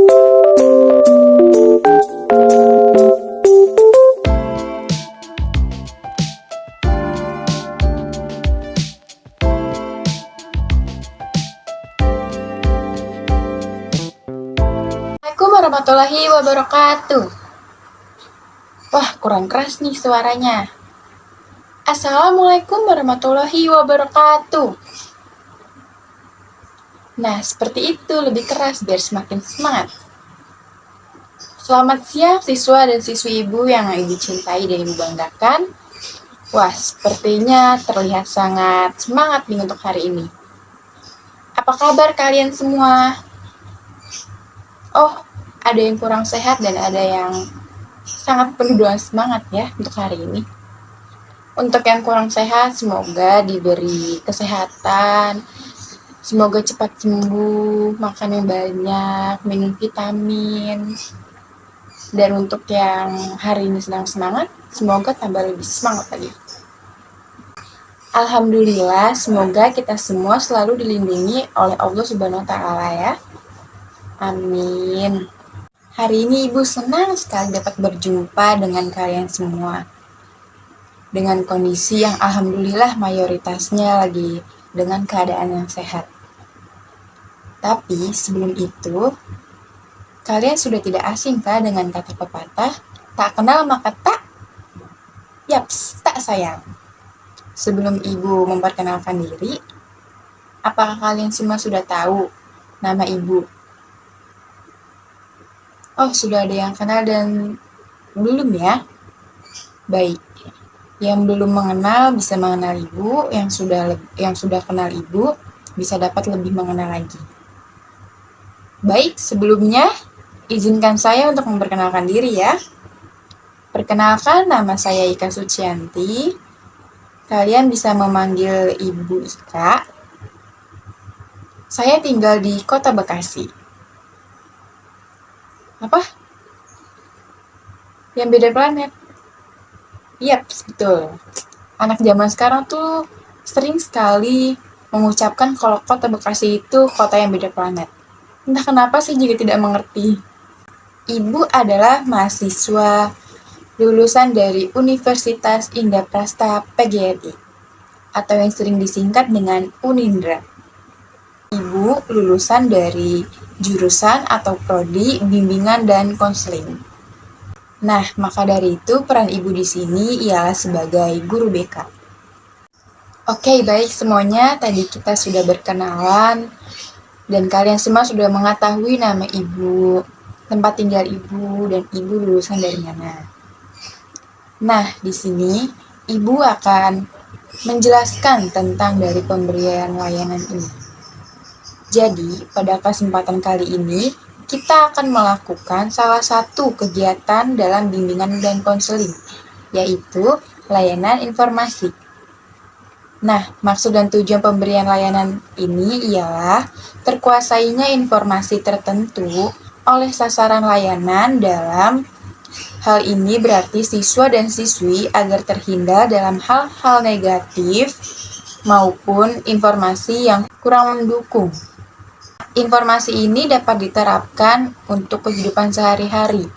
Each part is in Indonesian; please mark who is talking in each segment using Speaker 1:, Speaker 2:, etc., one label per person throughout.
Speaker 1: Assalamualaikum warahmatullahi wabarakatuh. Wah, kurang keras nih suaranya. Assalamualaikum warahmatullahi wabarakatuh. Nah, seperti itu, lebih keras biar semakin semangat. Selamat siang siswa dan siswi ibu yang ibu cintai dan ibu banggakan. Wah, sepertinya terlihat sangat semangat nih untuk hari ini. Apa kabar kalian semua? Oh, ada yang kurang sehat dan ada yang sangat penuh dengan semangat ya untuk hari ini. Untuk yang kurang sehat, semoga diberi kesehatan, semoga cepat sembuh, makan yang banyak, minum vitamin. Dan untuk yang hari ini sedang semangat, semoga tambah lebih semangat lagi. Alhamdulillah, semoga kita semua selalu dilindungi oleh Allah Subhanahu wa Ta'ala ya. Amin. Hari ini Ibu senang sekali dapat berjumpa dengan kalian semua. Dengan kondisi yang alhamdulillah mayoritasnya lagi dengan keadaan yang sehat. Tapi sebelum itu, kalian sudah tidak asing kah dengan kata pepatah, tak kenal maka tak? Yaps, tak sayang. Sebelum Ibu memperkenalkan diri, apakah kalian semua sudah tahu nama Ibu? Oh, sudah ada yang kenal dan belum ya? Baik. Yang belum mengenal bisa mengenal Ibu, yang sudah kenal Ibu bisa dapat lebih mengenal lagi. Baik, sebelumnya izinkan saya untuk memperkenalkan diri ya. Perkenalkan, nama saya Ika Sucianti. Kalian bisa memanggil Ibu Ika. Saya tinggal di Kota Bekasi. Apa? Yang beda planet? Yap, betul. Anak zaman sekarang tuh sering sekali mengucapkan kalau Kota Bekasi itu kota yang beda planet. Entah kenapa sih juga tidak mengerti. Ibu adalah mahasiswa lulusan dari Universitas Indraprasta PGRI atau yang sering disingkat dengan Unindra. Ibu lulusan dari jurusan atau prodi bimbingan dan konseling. Nah, maka dari itu peran Ibu di sini ialah sebagai guru BK. Oke, baik semuanya. Tadi kita sudah berkenalan dan kalian semua sudah mengetahui nama Ibu, tempat tinggal Ibu, dan Ibu lulusan dari mana. Nah, di sini Ibu akan menjelaskan tentang dari pemberian layanan ini. Jadi, pada kesempatan kali ini, kita akan melakukan salah satu kegiatan dalam bimbingan dan konseling, yaitu layanan informasi. Nah, maksud dan tujuan pemberian layanan ini ialah terkuasainya informasi tertentu oleh sasaran layanan dalam hal ini berarti siswa dan siswi agar terhindar dalam hal-hal negatif maupun informasi yang kurang mendukung. Informasi ini dapat diterapkan untuk kehidupan sehari-hari.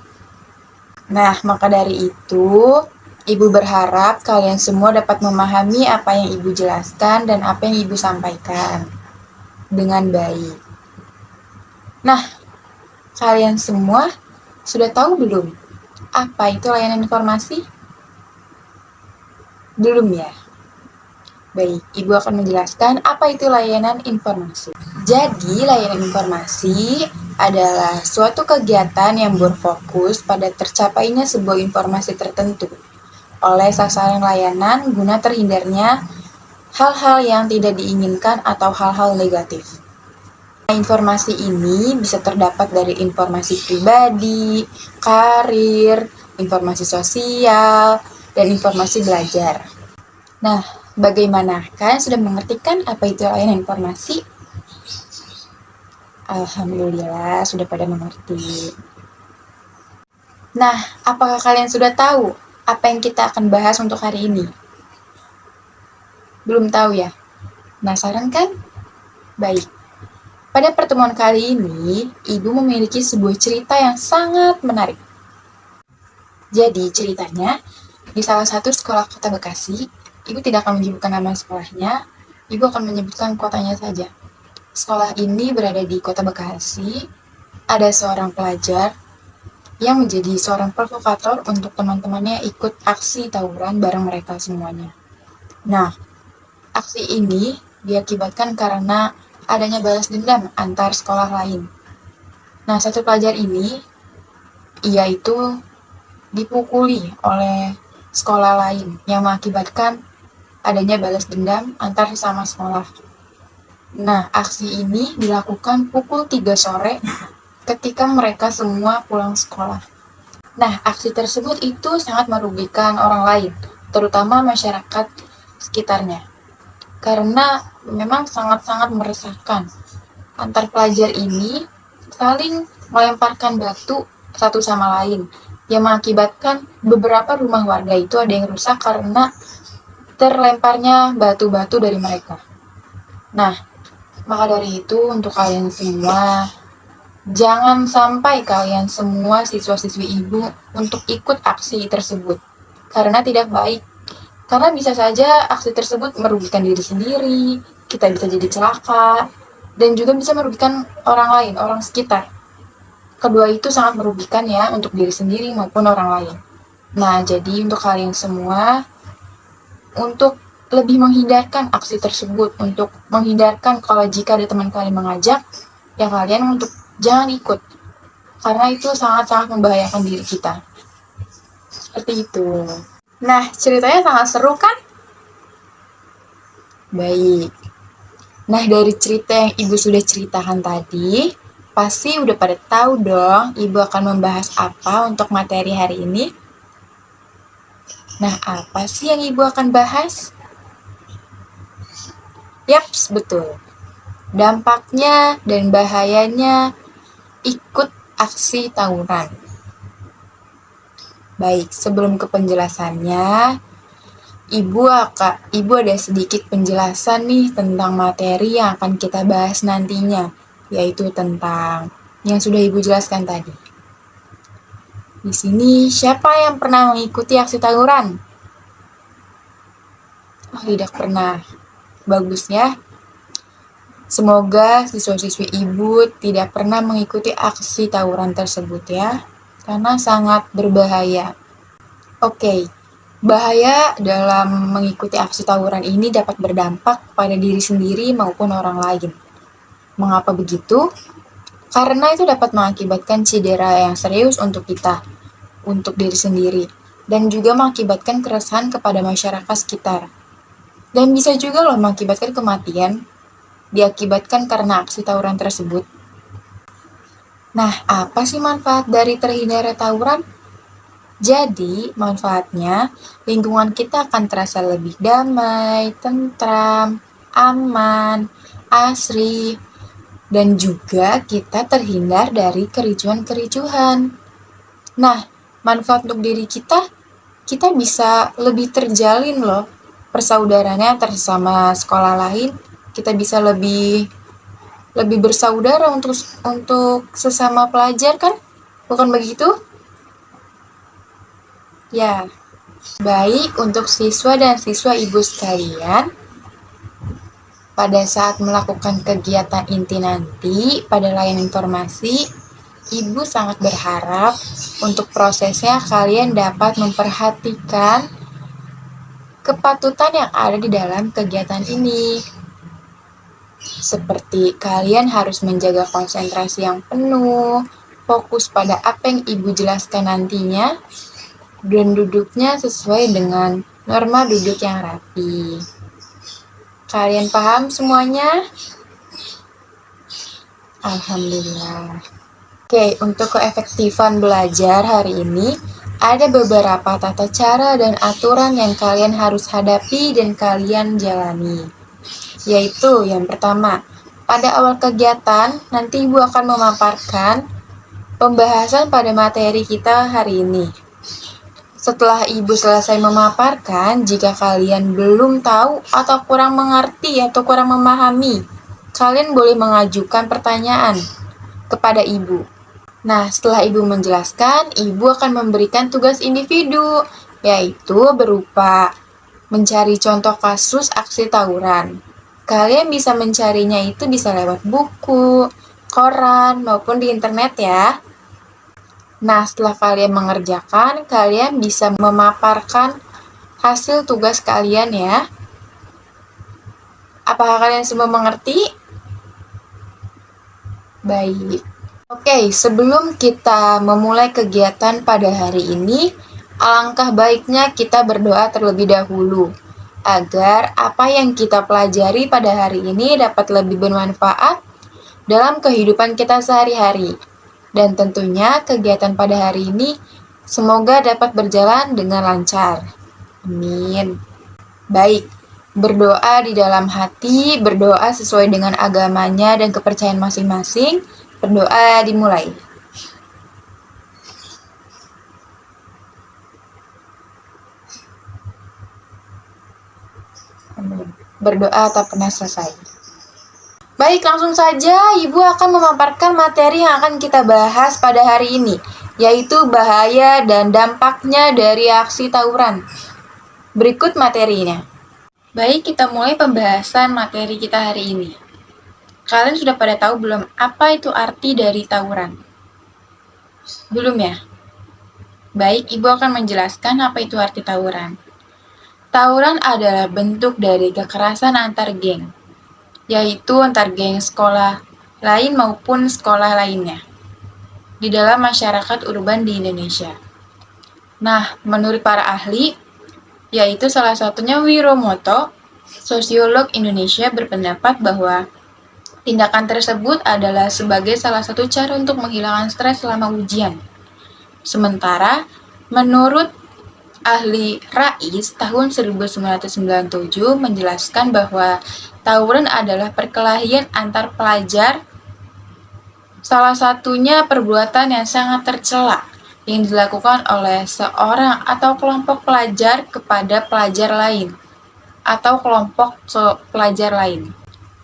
Speaker 1: Nah, maka dari itu, Ibu berharap kalian semua dapat memahami apa yang Ibu jelaskan dan apa yang Ibu sampaikan dengan baik. Nah, kalian semua sudah tahu belum apa itu layanan informasi? Belum ya? Baik, Ibu akan menjelaskan apa itu layanan informasi. Jadi, layanan informasi adalah suatu kegiatan yang berfokus pada tercapainya sebuah informasi tertentu oleh sasaran layanan guna terhindarnya hal-hal yang tidak diinginkan atau hal-hal negatif. Informasi ini bisa terdapat dari informasi pribadi, karir, informasi sosial, dan informasi belajar. Nah, bagaimana? Kalian sudah mengerti kan apa itu layanan informasi? Alhamdulillah, sudah pada mengerti. Nah, apakah kalian sudah tahu apa yang kita akan bahas untuk hari ini? Belum tahu ya? Penasaran kan? Baik. Pada pertemuan kali ini, Ibu memiliki sebuah cerita yang sangat menarik. Jadi ceritanya, di salah satu sekolah kota Bekasi, Ibu tidak akan menyebutkan nama sekolahnya, Ibu akan menyebutkan kotanya saja. Sekolah ini berada di kota Bekasi, ada seorang pelajar yang menjadi seorang provokator untuk teman-temannya ikut aksi tawuran bareng mereka semuanya. Nah, aksi ini diakibatkan karena adanya balas dendam antar sekolah lain. Nah, satu pelajar ini, ia itu dipukuli oleh sekolah lain yang mengakibatkan adanya balas dendam antar sesama sekolah. Nah, aksi ini dilakukan pukul 3 sore ketika mereka semua pulang sekolah. Nah, aksi tersebut itu sangat merugikan orang lain, terutama masyarakat sekitarnya. Karena memang sangat-sangat meresahkan. Antar pelajar ini saling melemparkan batu satu sama lain, yang mengakibatkan beberapa rumah warga itu ada yang rusak karena terlemparnya batu-batu dari mereka. Nah, maka dari itu untuk kalian semua, jangan sampai kalian semua siswa-siswi Ibu untuk ikut aksi tersebut, karena tidak baik. Karena bisa saja aksi tersebut merugikan diri sendiri, kita bisa jadi celaka, dan juga bisa merugikan orang lain, orang sekitar. Kedua itu sangat merugikan ya untuk diri sendiri maupun orang lain. Nah, jadi untuk kalian semua, untuk lebih menghindarkan aksi tersebut, untuk menghindarkan kalau jika ada teman kalian mengajak, ya kalian untuk jangan ikut. Karena itu sangat-sangat membahayakan diri kita. Seperti itu. Nah, ceritanya sangat seru kan? Baik. Nah, dari cerita yang Ibu sudah ceritakan tadi, pasti udah pada tahu dong Ibu akan membahas apa untuk materi hari ini. Nah, apa sih yang Ibu akan bahas? Yaps, betul. Dampaknya dan bahayanya ikut aksi tawuran. Baik, sebelum ke penjelasannya, Ibu ada sedikit penjelasan nih tentang materi yang akan kita bahas nantinya, yaitu tentang yang sudah Ibu jelaskan tadi. Di sini, siapa yang pernah mengikuti aksi tawuran? Oh, tidak pernah. Bagus ya. Semoga siswa-siswi Ibu tidak pernah mengikuti aksi tawuran tersebut ya, karena sangat berbahaya. Oke, bahaya dalam mengikuti aksi tawuran ini dapat berdampak pada diri sendiri maupun orang lain. Mengapa begitu? Karena itu dapat mengakibatkan cedera yang serius untuk kita, untuk diri sendiri, dan juga mengakibatkan keresahan kepada masyarakat sekitar. Dan bisa juga loh mengakibatkan kematian, diakibatkan karena aksi tawuran tersebut. Nah, apa sih manfaat dari terhindarnya tawuran? Jadi, manfaatnya lingkungan kita akan terasa lebih damai, tentram, aman, asri, dan juga kita terhindar dari kericuhan-kericuhan. Nah, manfaat untuk diri kita bisa lebih terjalin loh persaudaranya tersama sekolah lain, kita bisa lebih bersaudara untuk sesama pelajar kan? Bukan begitu? Ya, baik untuk siswa dan siswa Ibu sekalian, pada saat melakukan kegiatan inti nanti pada layanan informasi, Ibu sangat berharap untuk prosesnya kalian dapat memperhatikan kepatutan yang ada di dalam kegiatan ini. Seperti kalian harus menjaga konsentrasi yang penuh, fokus pada apa yang Ibu jelaskan nantinya, dan duduknya sesuai dengan norma duduk yang rapi. Kalian paham semuanya? Alhamdulillah. Oke, untuk keefektifan belajar hari ini, ada beberapa tata cara dan aturan yang kalian harus hadapi dan kalian jalani. Yaitu yang pertama, pada awal kegiatan, nanti Ibu akan memaparkan pembahasan pada materi kita hari ini. Setelah Ibu selesai memaparkan, jika kalian belum tahu atau kurang mengerti atau kurang memahami kalian boleh mengajukan pertanyaan kepada ibu. Nah, setelah ibu menjelaskan, ibu akan memberikan tugas individu, yaitu berupa mencari contoh kasus aksi tawuran. Kalian bisa mencarinya itu bisa lewat buku, koran, maupun di internet ya. Nah, setelah kalian mengerjakan, kalian bisa memaparkan hasil tugas kalian ya. Apakah kalian semua mengerti? Baik. Oke, sebelum kita memulai kegiatan pada hari ini, alangkah baiknya kita berdoa terlebih dahulu, agar apa yang kita pelajari pada hari ini dapat lebih bermanfaat dalam kehidupan kita sehari-hari. Dan tentunya kegiatan pada hari ini semoga dapat berjalan dengan lancar. Amin. Baik, berdoa di dalam hati, berdoa sesuai dengan agamanya dan kepercayaan masing-masing. Berdoa dimulai. Berdoa tak pernah selesai. Baik, langsung saja Ibu akan memaparkan materi yang akan kita bahas pada hari ini, yaitu bahaya dan dampaknya dari aksi tawuran. Berikut materinya. Baik, kita mulai pembahasan materi kita hari ini. Kalian sudah pada tahu belum apa itu arti dari tawuran? Belum ya? Baik, Ibu akan menjelaskan apa itu arti tawuran. Tawuran adalah bentuk dari kekerasan antar geng, yaitu antar geng sekolah lain maupun sekolah lainnya di dalam masyarakat urban di Indonesia. Nah, menurut para ahli, yaitu salah satunya Wiromoto, sosiolog Indonesia berpendapat bahwa tindakan tersebut adalah sebagai salah satu cara untuk menghilangkan stres selama ujian. Sementara, menurut ahli Rais tahun 1997 menjelaskan bahwa tawuran adalah perkelahian antar pelajar, salah satunya perbuatan yang sangat tercela yang dilakukan oleh seorang atau kelompok pelajar kepada pelajar lain atau kelompok pelajar lain.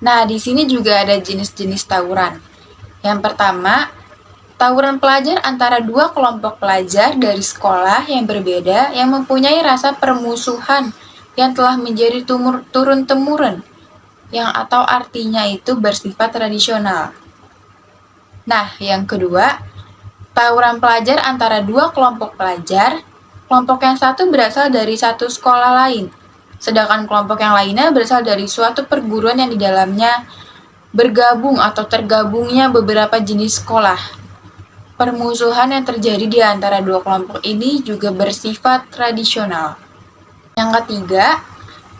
Speaker 1: Nah, di sini juga ada jenis-jenis tawuran. Yang pertama, tawuran pelajar antara dua kelompok pelajar dari sekolah yang berbeda yang mempunyai rasa permusuhan yang telah menjadi turun-temurun, yang atau artinya itu bersifat tradisional. Nah, yang kedua, tawuran pelajar antara dua kelompok pelajar, kelompok yang satu berasal dari satu sekolah lain, sedangkan kelompok yang lainnya berasal dari suatu perguruan yang di dalamnya bergabung atau tergabungnya beberapa jenis sekolah. Permusuhan yang terjadi di antara dua kelompok ini juga bersifat tradisional. Yang ketiga,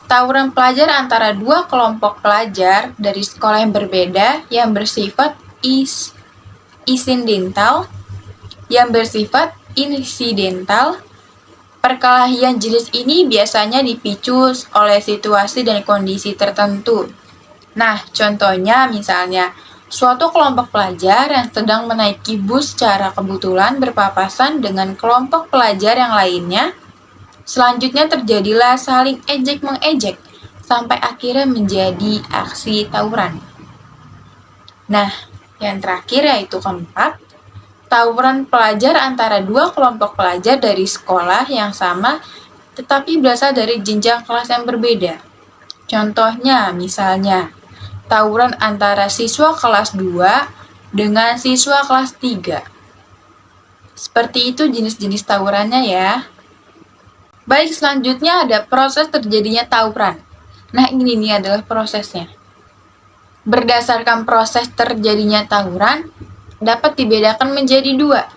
Speaker 1: tawuran pelajar antara dua kelompok pelajar dari sekolah yang berbeda yang bersifat insidental. Perkelahian jenis ini biasanya dipicu oleh situasi dan kondisi tertentu. Nah, contohnya misalnya, suatu kelompok pelajar yang sedang menaiki bus secara kebetulan berpapasan dengan kelompok pelajar yang lainnya. Selanjutnya terjadilah saling ejek-mengejek, sampai akhirnya menjadi aksi tawuran. Nah, yang terakhir yaitu keempat, tawuran pelajar antara dua kelompok pelajar dari sekolah yang sama tetapi berasal dari jenjang kelas yang berbeda. Contohnya, misalnya, tawuran antara siswa kelas 2 dengan siswa kelas 3. Seperti itu jenis-jenis tawurannya ya. Baik, selanjutnya ada proses terjadinya tawuran. Nah, ini nih adalah prosesnya. Berdasarkan proses terjadinya tawuran, dapat dibedakan menjadi dua,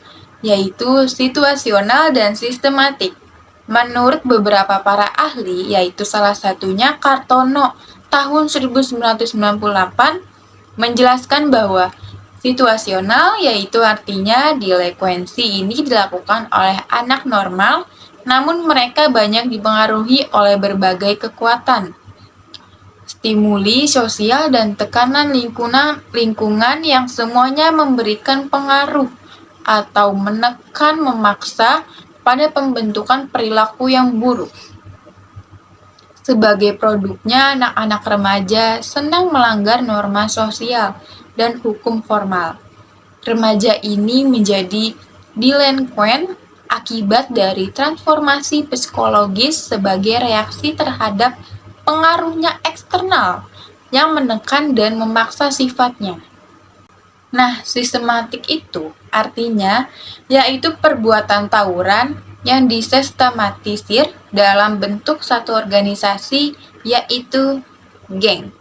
Speaker 1: yaitu situasional dan sistematik. Menurut beberapa para ahli, yaitu salah satunya Kartono tahun 1998, menjelaskan bahwa situasional yaitu artinya delekuensi ini dilakukan oleh anak normal, namun mereka banyak dipengaruhi oleh berbagai kekuatan, stimuli sosial dan tekanan lingkungan yang semuanya memberikan pengaruh atau memaksa pada pembentukan perilaku yang buruk. Sebagai produknya, anak-anak remaja senang melanggar norma sosial dan hukum formal. Remaja ini menjadi delinquent akibat dari transformasi psikologis sebagai reaksi terhadap pengaruhnya eksternal yang menekan dan memaksa sifatnya. Nah, sistematik itu artinya yaitu perbuatan tawuran yang disistematisir dalam bentuk satu organisasi, yaitu geng.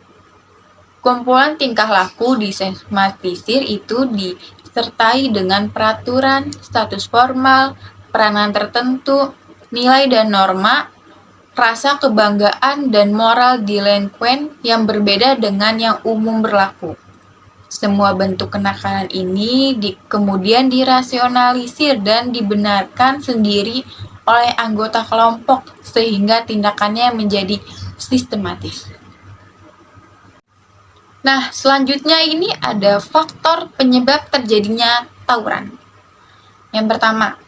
Speaker 1: Kumpulan tingkah laku disistematisir itu disertai dengan peraturan, status formal, peranan tertentu, nilai dan norma, rasa kebanggaan dan moral delinquent yang berbeda dengan yang umum berlaku. Semua bentuk kenakalan ini kemudian dirasionalisir dan dibenarkan sendiri oleh anggota kelompok sehingga tindakannya menjadi sistematis. Nah, selanjutnya ini ada faktor penyebab terjadinya tawuran. Yang pertama,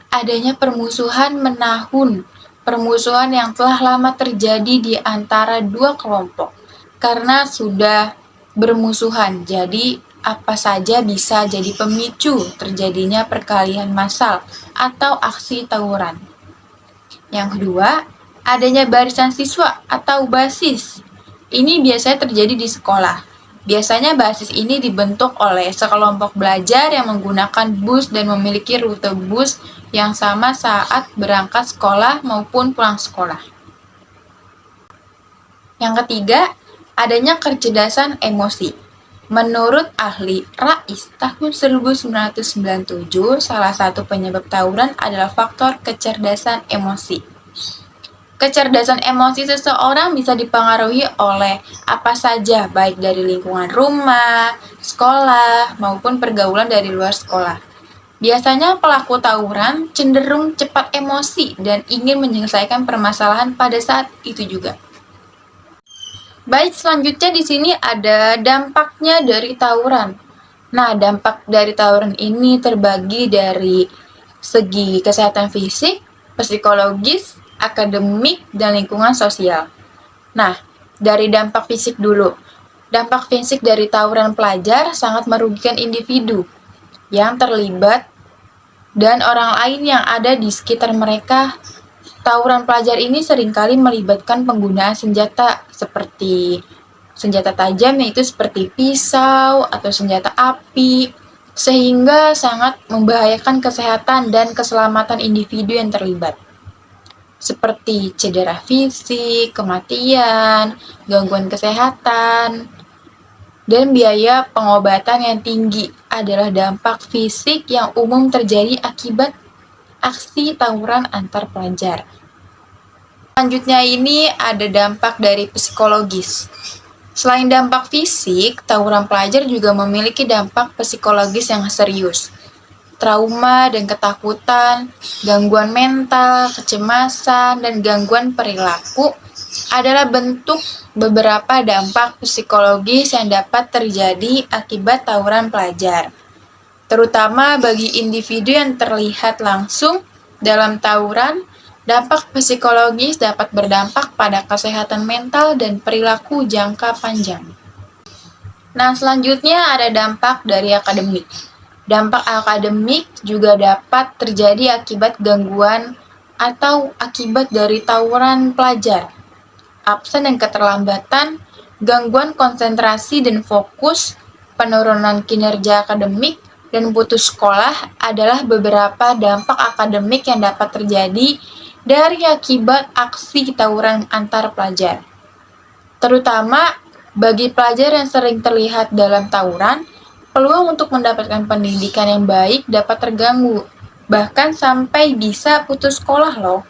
Speaker 1: adanya permusuhan menahun, permusuhan yang telah lama terjadi di antara dua kelompok karena sudah bermusuhan. Jadi, apa saja bisa jadi pemicu terjadinya perkelahian massal atau aksi tawuran. Yang kedua, adanya barisan siswa atau BASIS. Ini biasanya terjadi di sekolah. Biasanya BASIS ini dibentuk oleh sekelompok belajar yang menggunakan bus dan memiliki rute bus yang sama saat berangkat sekolah maupun pulang sekolah. Yang ketiga, adanya kecerdasan emosi. Menurut ahli Rais tahun 1997, salah satu penyebab tawuran adalah faktor kecerdasan emosi. Kecerdasan emosi seseorang bisa dipengaruhi oleh apa saja, baik dari lingkungan rumah, sekolah, maupun pergaulan dari luar sekolah. Biasanya pelaku tawuran cenderung cepat emosi dan ingin menyelesaikan permasalahan pada saat itu juga. Baik, selanjutnya di sini ada dampaknya dari tawuran. Nah, dampak dari tawuran ini terbagi dari segi kesehatan fisik, psikologis, akademik, dan lingkungan sosial. Nah, dari dampak fisik dulu. Dampak fisik dari tawuran pelajar sangat merugikan individu yang terlibat dan orang lain yang ada di sekitar mereka. Tawuran pelajar ini seringkali melibatkan penggunaan senjata seperti senjata tajam, yaitu seperti pisau atau senjata api, sehingga sangat membahayakan kesehatan dan keselamatan individu yang terlibat. Seperti cedera fisik, kematian, gangguan kesehatan, dan biaya pengobatan yang tinggi adalah dampak fisik yang umum terjadi akibat aksi tawuran antar pelajar. Selanjutnya ini ada dampak dari psikologis. Selain dampak fisik, tawuran pelajar juga memiliki dampak psikologis yang serius. Trauma dan ketakutan, gangguan mental, kecemasan, dan gangguan perilaku adalah bentuk beberapa dampak psikologis yang dapat terjadi akibat tawuran pelajar. Terutama bagi individu yang terlihat langsung dalam tawuran, dampak psikologis dapat berdampak pada kesehatan mental dan perilaku jangka panjang. Nah, selanjutnya ada dampak dari akademik. Dampak akademik juga dapat terjadi akibat gangguan atau akibat dari tawuran pelajar. Absen dan keterlambatan, gangguan konsentrasi dan fokus, penurunan kinerja akademik, dan putus sekolah adalah beberapa dampak akademik yang dapat terjadi dari akibat aksi tawuran antar pelajar. Terutama bagi pelajar yang sering terlihat dalam tawuran, peluang untuk mendapatkan pendidikan yang baik dapat terganggu, bahkan sampai bisa putus sekolah loh.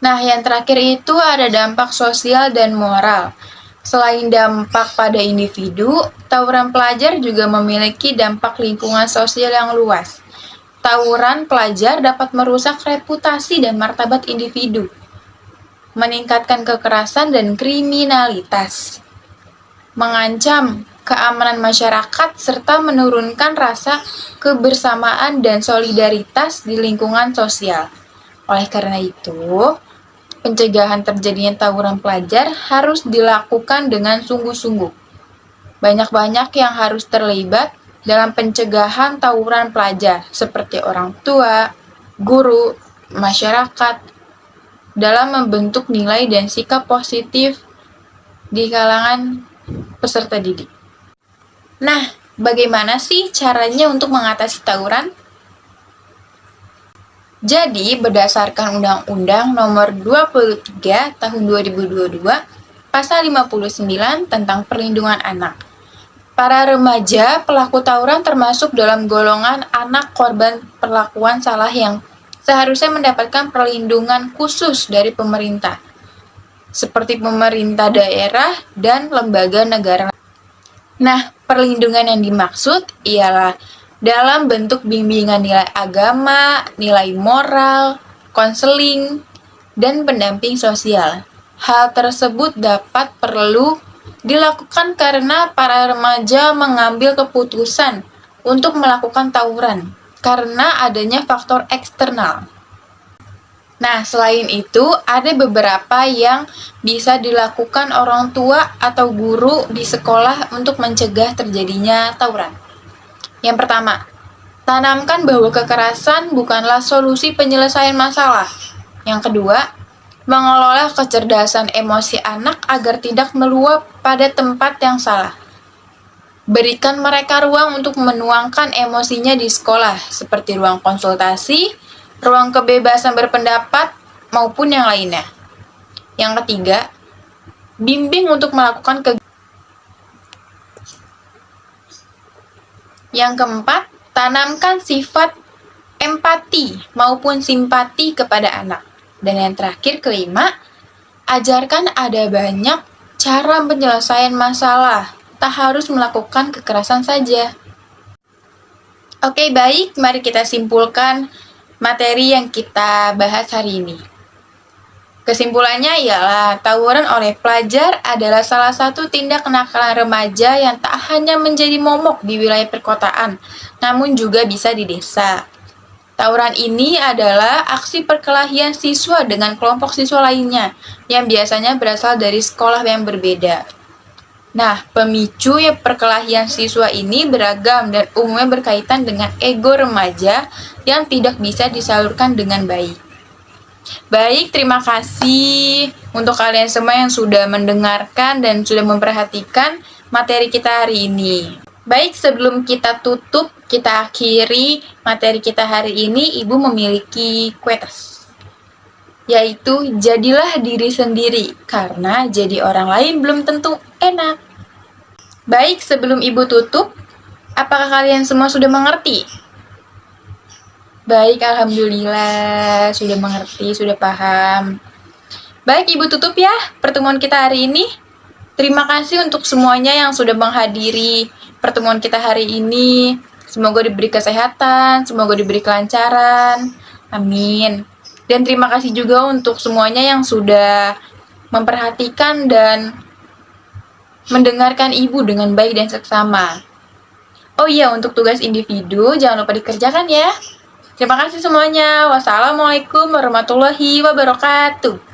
Speaker 1: Nah, yang terakhir itu ada dampak sosial dan moral. Selain dampak pada individu, tawuran pelajar juga memiliki dampak lingkungan sosial yang luas. Tawuran pelajar dapat merusak reputasi dan martabat individu, meningkatkan kekerasan dan kriminalitas, mengancam keamanan masyarakat, serta menurunkan rasa kebersamaan dan solidaritas di lingkungan sosial. Oleh karena itu, pencegahan terjadinya tawuran pelajar harus dilakukan dengan sungguh-sungguh. Banyak-banyak yang harus terlibat dalam pencegahan tawuran pelajar, seperti orang tua, guru, masyarakat, dalam membentuk nilai dan sikap positif di kalangan peserta didik. Nah, bagaimana sih caranya untuk mengatasi tawuran? Jadi, berdasarkan Undang-Undang Nomor 23 Tahun 2022, Pasal 59 tentang Perlindungan Anak. Para remaja pelaku tawuran termasuk dalam golongan anak korban perlakuan salah yang seharusnya mendapatkan perlindungan khusus dari pemerintah, seperti pemerintah daerah dan lembaga negara. Nah, perlindungan yang dimaksud ialah dalam bentuk bimbingan nilai agama, nilai moral, konseling, dan pendamping sosial. Hal tersebut dapat perlu dilakukan karena para remaja mengambil keputusan untuk melakukan tawuran karena adanya faktor eksternal. Nah, selain itu, ada beberapa yang bisa dilakukan orang tua atau guru di sekolah untuk mencegah terjadinya tawuran. Yang pertama, tanamkan bahwa kekerasan bukanlah solusi penyelesaian masalah. Yang kedua, mengelola kecerdasan emosi anak agar tidak meluap pada tempat yang salah. Berikan mereka ruang untuk menuangkan emosinya di sekolah, seperti ruang konsultasi, ruang kebebasan berpendapat, maupun yang lainnya. Yang ketiga, bimbing untuk melakukan kegiatan. Yang keempat, tanamkan sifat empati maupun simpati kepada anak. Dan yang terakhir, kelima, ajarkan ada banyak cara penyelesaian masalah. Tak harus melakukan kekerasan saja. Oke, baik, mari kita simpulkan materi yang kita bahas hari ini. Kesimpulannya ialah tawuran oleh pelajar adalah salah satu tindak kenakalan remaja yang tak hanya menjadi momok di wilayah perkotaan, namun juga bisa di desa. Tawuran ini adalah aksi perkelahian siswa dengan kelompok siswa lainnya yang biasanya berasal dari sekolah yang berbeda. Nah, pemicu perkelahian siswa ini beragam dan umumnya berkaitan dengan ego remaja yang tidak bisa disalurkan dengan baik. Baik, terima kasih untuk kalian semua yang sudah mendengarkan dan sudah memperhatikan materi kita hari ini. Baik, sebelum kita tutup, kita akhiri materi kita hari ini, Ibu memiliki quotes, yaitu jadilah diri sendiri, karena jadi orang lain belum tentu enak. Baik, sebelum Ibu tutup, apakah kalian semua sudah mengerti? Baik, alhamdulillah sudah mengerti, sudah paham. Baik, Ibu tutup ya pertemuan kita hari ini. Terima kasih untuk semuanya yang sudah menghadiri pertemuan kita hari ini. Semoga diberi kesehatan, semoga diberi kelancaran. Amin. Dan terima kasih juga untuk semuanya yang sudah memperhatikan dan mendengarkan Ibu dengan baik dan seksama. Oh iya, untuk tugas individu jangan lupa dikerjakan ya. Terima kasih semuanya. Wassalamualaikum warahmatullahi wabarakatuh.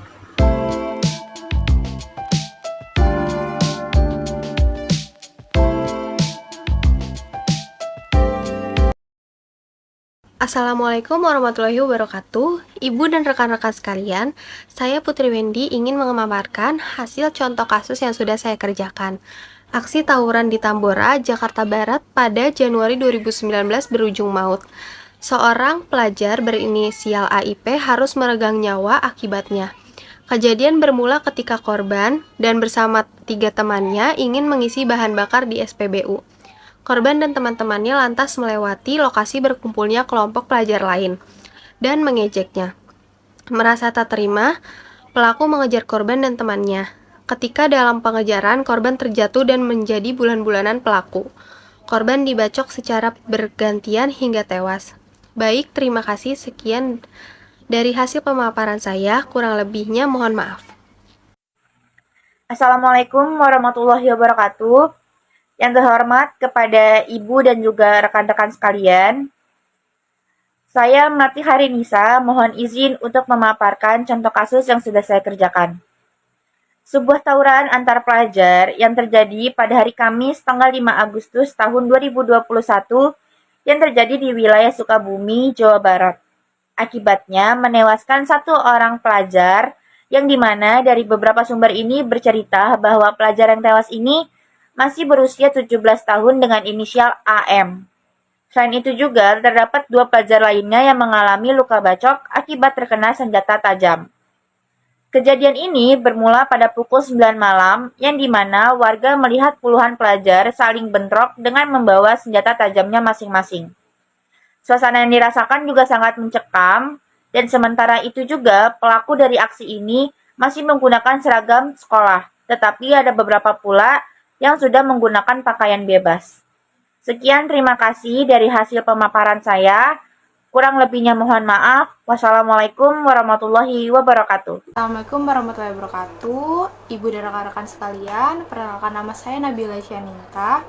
Speaker 2: Assalamualaikum warahmatullahi wabarakatuh. Ibu dan rekan-rekan sekalian, saya Putri Wendy ingin memaparkan hasil contoh kasus yang sudah saya kerjakan. Aksi tawuran di Tambora, Jakarta Barat pada Januari 2019 berujung maut. Seorang pelajar berinisial AIP harus meregang nyawa akibatnya. Kejadian bermula ketika korban dan bersama 3 temannya ingin mengisi bahan bakar di SPBU. Korban dan teman-temannya lantas melewati lokasi berkumpulnya kelompok pelajar lain dan mengejeknya. Merasa tak terima, pelaku mengejar korban dan temannya. Ketika dalam pengejaran, korban terjatuh dan menjadi bulan-bulanan pelaku. Korban dibacok secara bergantian hingga tewas. Baik, terima kasih. Sekian dari hasil pemaparan saya, kurang lebihnya mohon maaf.
Speaker 3: Assalamualaikum warahmatullahi wabarakatuh. Yang terhormat kepada Ibu dan juga rekan-rekan sekalian, Saya Melati Harinisa, mohon izin untuk memaparkan contoh kasus yang sudah saya kerjakan. Sebuah tawuran antar pelajar yang terjadi pada hari Kamis tanggal 5 Agustus tahun 2021 yang terjadi di wilayah Sukabumi, Jawa Barat. Akibatnya menewaskan satu orang pelajar yang dimana dari beberapa sumber ini bercerita bahwa pelajar yang tewas ini masih berusia 17 tahun dengan inisial AM. Selain itu juga terdapat dua pelajar lainnya yang mengalami luka bacok akibat terkena senjata tajam. Kejadian ini bermula pada pukul 9 malam yang dimana warga melihat puluhan pelajar saling bentrok dengan membawa senjata tajamnya masing-masing. Suasana yang dirasakan juga sangat mencekam dan sementara itu juga pelaku dari aksi ini masih menggunakan seragam sekolah, tetapi ada beberapa pula yang sudah menggunakan pakaian bebas. Sekian, terima kasih dari hasil pemaparan saya. Kurang lebihnya mohon maaf. Wassalamualaikum warahmatullahi wabarakatuh.
Speaker 1: Assalamualaikum warahmatullahi wabarakatuh. Ibu dan rekan-rekan sekalian, perkenalkan nama saya Nabila Syaninta.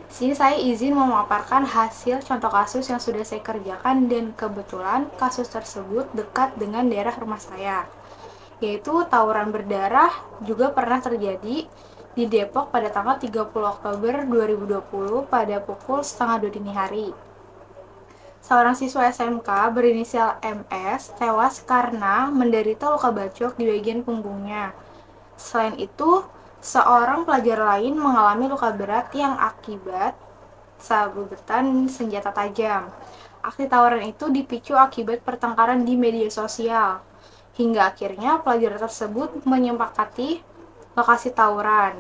Speaker 1: Di sini saya izin memaparkan hasil contoh kasus yang sudah saya kerjakan dan kebetulan kasus tersebut dekat dengan daerah rumah saya. Yaitu tawuran berdarah juga pernah terjadi di Depok pada tanggal 30 Oktober 2020 pada pukul setengah 2 dini hari. Seorang siswa SMK berinisial MS tewas karena menderita luka bacok di bagian punggungnya. Selain itu, seorang pelajar lain mengalami luka berat yang akibat sabetan senjata tajam. Aksi tawuran itu dipicu akibat pertengkaran di media sosial. Hingga akhirnya pelajar tersebut menyepakati lokasi tawuran.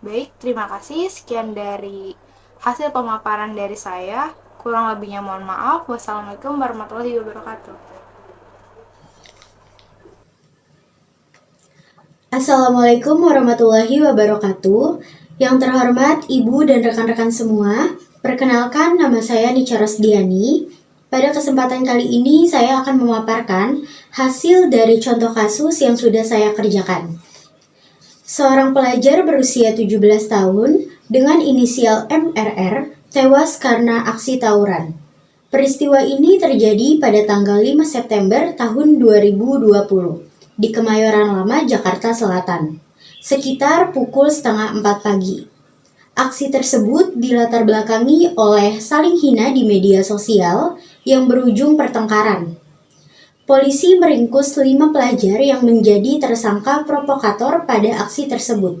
Speaker 1: Baik, terima kasih. Sekian dari hasil pemaparan dari saya. Kurang lebihnya mohon maaf. Wassalamualaikum warahmatullahi wabarakatuh.
Speaker 4: Assalamualaikum warahmatullahi wabarakatuh. Yang terhormat Ibu dan rekan-rekan semua, perkenalkan nama saya Nica Rosdiani. Pada kesempatan kali ini saya akan memaparkan hasil dari contoh kasus yang sudah saya kerjakan. Seorang pelajar berusia 17 tahun dengan inisial MRR tewas karena aksi tawuran. Peristiwa ini terjadi pada tanggal 5 September tahun 2020 di Kemayoran Lama, Jakarta Selatan, sekitar pukul setengah 4 pagi. Aksi tersebut dilatar belakangi oleh saling hina di media sosial yang berujung pertengkaran. Polisi meringkus 5 pelajar yang menjadi tersangka provokator pada aksi tersebut.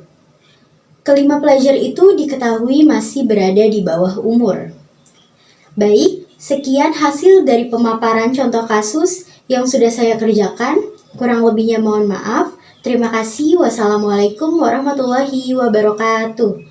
Speaker 4: Kelima pelajar itu diketahui masih berada di bawah umur. Baik, sekian hasil dari pemaparan contoh kasus yang sudah saya kerjakan. Kurang lebihnya mohon maaf. Terima kasih. Wassalamualaikum warahmatullahi wabarakatuh.